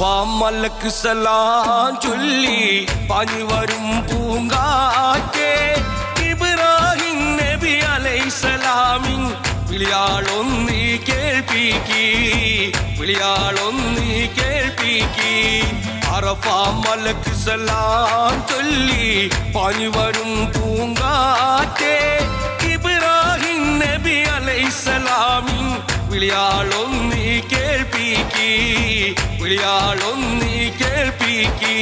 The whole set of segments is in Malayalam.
മലക്ക് സലാം ചൊല്ലി പാഞ്ഞു വരും പൂങ്കാറ്റേ ഇബ്രാഹിം നബി അലൈഹിസ്സലാമിൻ വിളിയാളൊന്നീ കേൾപ്പിക്കി വിളിയാളൊന്നീ കേൾപ്പിക്കി അറഫ മലക്ക് സലാം ചൊല്ലി പാഞ്ഞു വരും പൂങ്കാറ്റേ ഇബ്രാഹിം നബി അലൈഹിസ്സലാമിൻ വിളിയാളൊന്നീ കേൾപ്പിക്കി വിളിയാളൊന്നീ കേൾപ്പിക്കി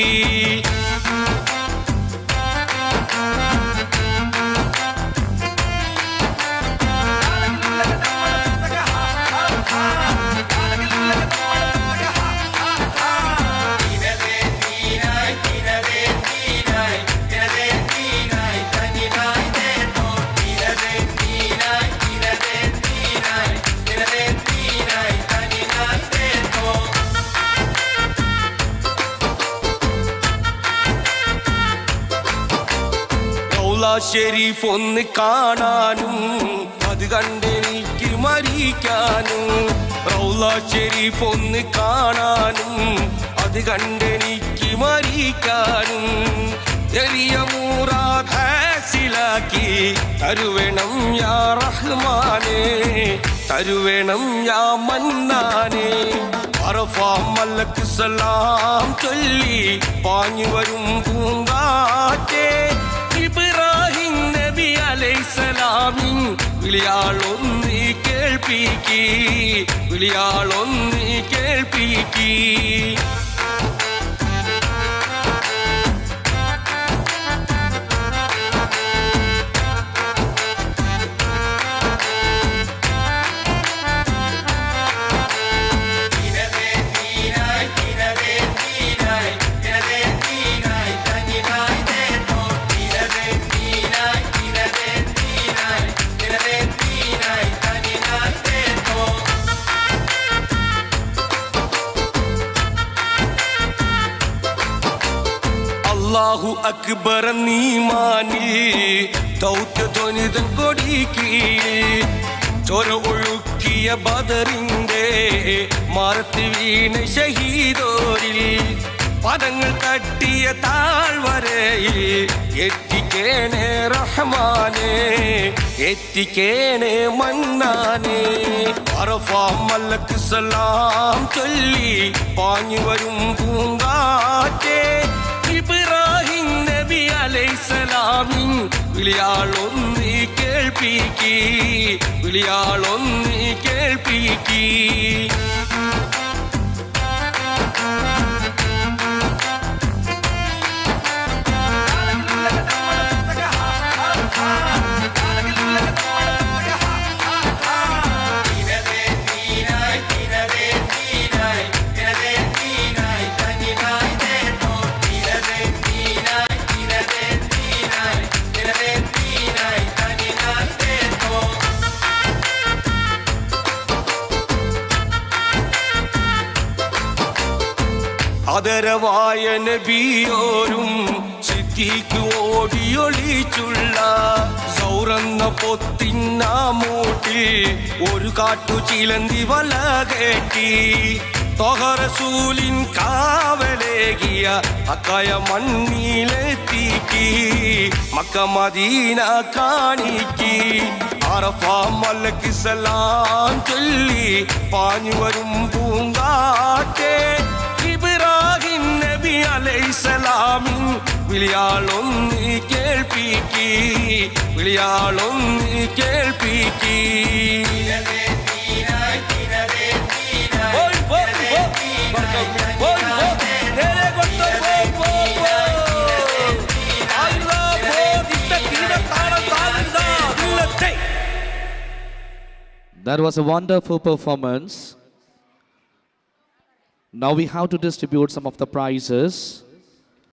ഷെരീഫ് ഒന്ന് കാണാനും അത് കണ്ടെനിക്ക് മരിക്കാനും റൗള ഷെരീഫ് ഒന്ന് കാണാനും അത് കണ്ടെനിക്ക് മരിക്കാനും ചെറിയ മുറാദ് ഹാസിലാക്കി തരുവേണം യാ റഹ്മാനേ തരുവേണം യാ മന്നാനേ അറഫ മലക്ക് സലാം ചൊല്ലി പാഞ്ഞു വരും പൂങ്കാറ്റേ ഇബ്രാഹിം നബി അലൈഹിസ്സലാമിൻ വിളിയാളൊന്നീ കേൾപ്പിക്കി വിളിയാളൊന്നീ കേൾപ്പിക്കി അല്ലാഹു അക്ബർ നീമാനിൽ ദൗത്യധ്വനിതൻ കൊടിക്കീഴിൽ ചോര ഒഴുക്കിയ ബദറിന്റെ മാറത്ത് വീണ ഷഹീദോരിൽ പദങ്ങൾ തട്ടിയ താഴ്വരയിൽ എത്തിക്കേണേ റഹ്മാനേ എത്തിക്കേണേ മന്നാനേ അറഫ മലക്ക് സലാം ചൊല്ലി പാഞ്ഞു വരും പൂങ്കാറ്റേ ഇബ്രാഹിം നബി അലൈഹിസ്സലാമിൻ വിളിയാളൊന്നീ കേൾപ്പിക്കി വിളിയാളൊന്നീ കേൾപ്പിക്കി ആദരവായ നബിയോരും സിദ്ദീഖ് ഓടിയൊളിച്ചുള്ള സൗറന്ന പൊത്തിന്നാമൂട്ടിൽ ഒരു കാട്ടു ചിലന്തി വല കെട്ടി ത്വഹറസൂലിൻ കാവലേകിയ അക്കയ മണ്ണിലെത്തിക്കി മക്ക മദീന കാണിക്കി അറഫ മലക്ക് സലാം ചൊല്ലി പാഞ്ഞു വരും പൂങ്കാറ്റേ ഇബ്രാഹിം നബി അലൈഹിസ്സലാമിൻ വിളിയാളൊന്നീ കേൾപ്പിക്കി വിളിയാളൊന്നീ കേൾപ്പിക്കി That was a wonderful performance. Now we have to distribute some of the prizes.